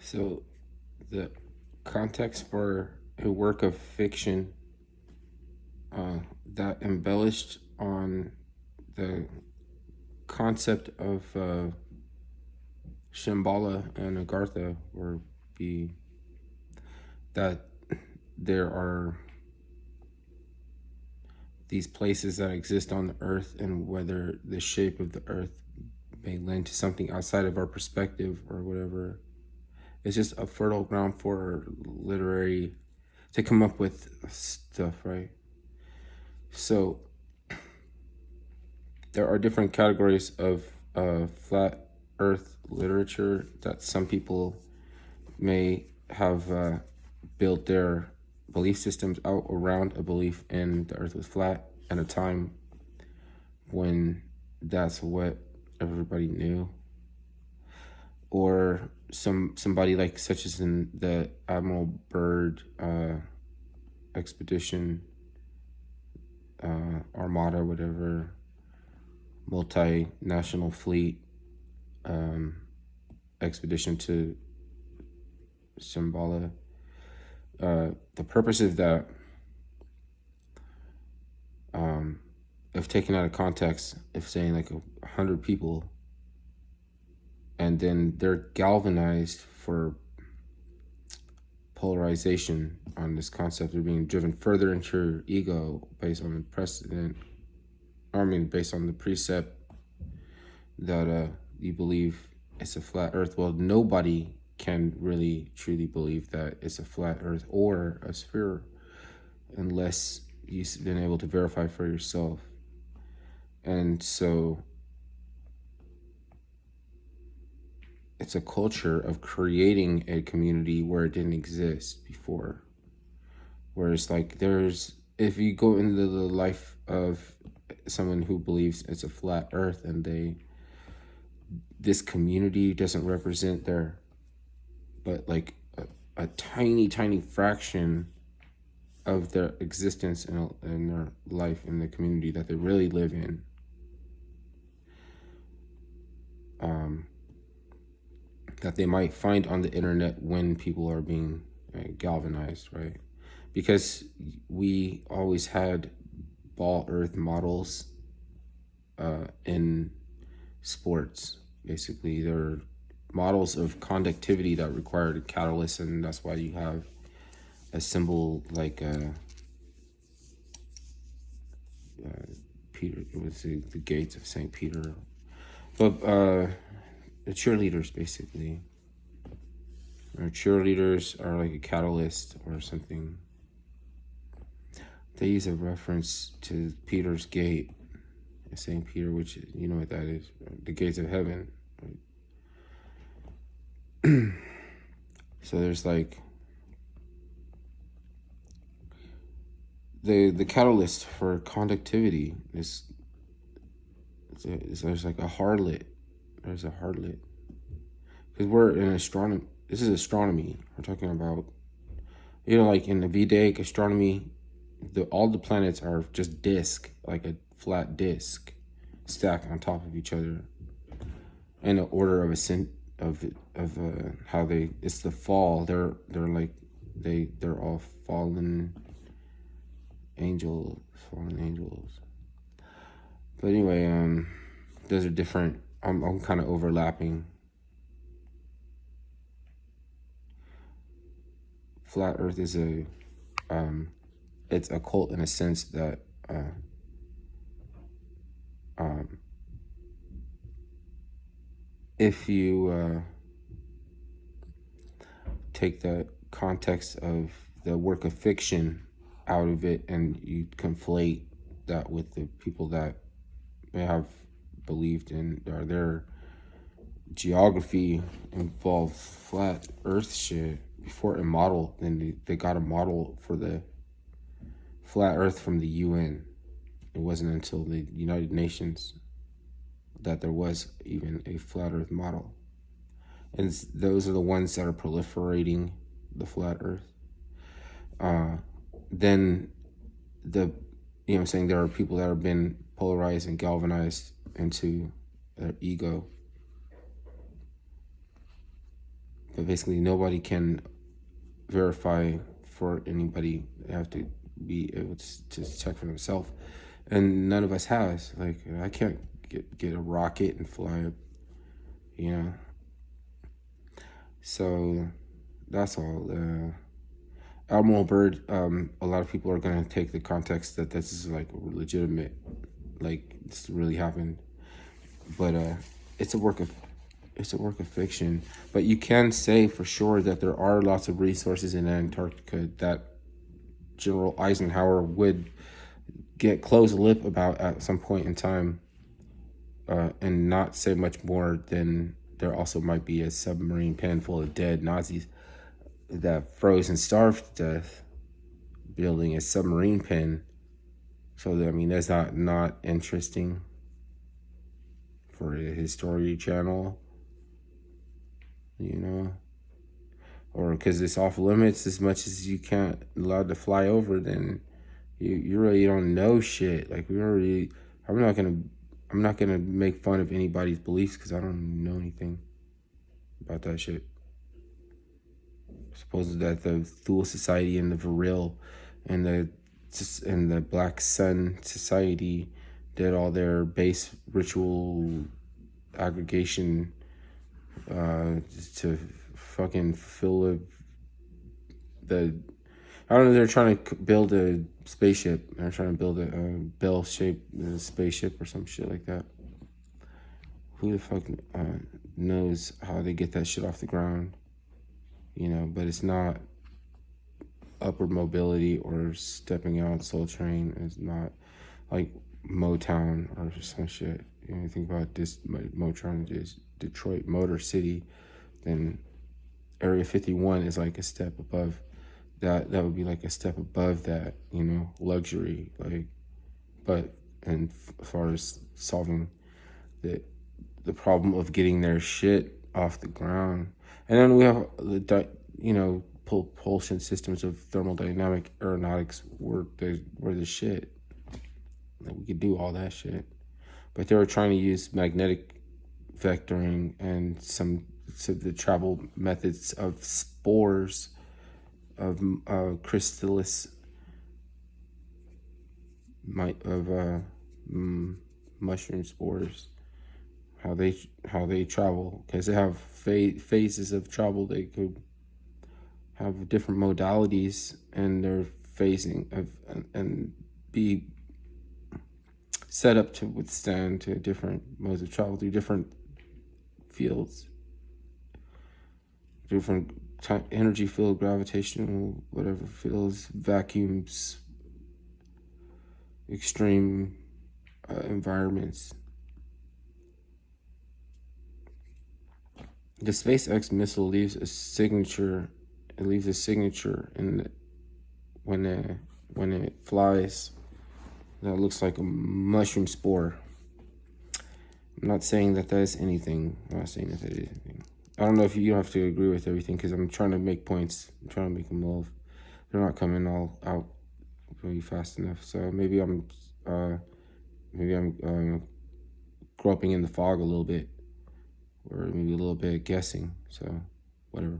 So, the context for a work of fiction that embellished on the concept of Shambhala and Agartha would be that there are these places that exist on the earth, and whether the shape of the earth may lend to something outside of our perspective or whatever. It's just a fertile ground for literary to come up with stuff, right? So there are different categories of flat earth literature that some people may have built their belief systems out around a belief in the earth was flat at a time when that's what everybody knew. Or somebody like such as in the Admiral Byrd expedition, armada, whatever, multinational fleet expedition to Shambhala. The purpose of that, if taken out of context, if saying like 100 people, and then they're galvanized for polarization on this concept of being driven further into your ego based on the precedent, based on the precept that you believe it's a flat earth. Well, nobody can really truly believe that it's a flat earth or a sphere unless you've been able to verify for yourself. And so it's a culture of creating a community where it didn't exist before. Where it's like if you go into the life of someone who believes it's a flat earth and this community doesn't represent but like a tiny, tiny fraction of their existence in their life in the community that they really live in. That they might find on the internet when people are being galvanized, right? Because we always had ball earth models in sports. Basically, they're models of conductivity that required a catalyst, and that's why you have a symbol like Peter. It was the gates of St. Peter, but the cheerleaders basically. Our cheerleaders are like a catalyst or something. They use a reference to Peter's gate, St. Peter, which you know what that is, the gates of heaven. Right? So there's like the catalyst for conductivity is there's like a harlot. There's a harlot because we're in astronomy. This is astronomy. We're talking about, like in the Vedaic astronomy, all the planets are just disk, like a flat disk, stacked on top of each other, in the order of how they. It's the fall. They're all fallen angels. But anyway, those are different. I'm kind of overlapping. Flat Earth is it's a cult in a sense that if you take the context of the work of fiction out of it and you conflate that with the people that may have believed in or their geography involved flat earth shit before a model, then they got a model for the flat earth from the UN. It wasn't until the United Nations that there was even a flat earth model. And those are the ones that are proliferating the flat earth. Then I'm saying there are people that have been polarized and galvanized into their ego but basically nobody can verify for anybody. They have to be able to check for themselves, and none of us has. Like, I can't get a rocket and fly up, you know. So that's all. Admiral Byrd. A lot of people are gonna take the context that this is like legitimate, like this really happened, but it's a work of fiction. But you can say for sure that there are lots of resources in Antarctica that General Eisenhower would get close lip about at some point in time, and not say much more than there also might be a submarine pen full of dead Nazis that froze and starved to death, building a submarine pen. So I mean, that's not interesting for a History Channel, you know, or because it's off limits as much as you can't allowed to fly over, then you really don't know shit. Like, I'm not gonna make fun of anybody's beliefs because I don't know anything about that shit. Supposed that the Thule Society and the Vril and the Black Sun Society did all their base ritual aggregation to fucking fulfill the I don't know. They're trying to build a spaceship. They're trying to build a bell-shaped spaceship or some shit like that. Who the fuck knows how they get that shit off the ground? You know, but it's not upward mobility or stepping out Soul Train. It's not like Motown or some shit. You know, you think about this Motown is Detroit Motor City, then Area 51 is like a step above that. That would be like a step above that, you know, luxury. Like, but and as far as solving the problem of getting their shit off the ground, and then we have the propulsion systems of thermodynamic aeronautics were the shit. Like, we could do all that shit, but they were trying to use magnetic vectoring and some of the travel methods of spores of chrysalis mushroom spores, how they travel, because they have phases of travel. They could have different modalities and their phasing of and be set up to withstand to different modes of travel through different fields, different energy field, gravitational, whatever fields, vacuums, extreme environments. The SpaceX missile leaves a signature. It leaves a signature when it flies that looks like a mushroom spore. I'm not saying that is anything. I'm not saying that is anything. I don't know if you have to agree with everything, because I'm trying to make points. I'm trying to make them all. They're not coming all out really fast enough. So maybe I'm groping in the fog a little bit, or maybe a little bit guessing. So whatever.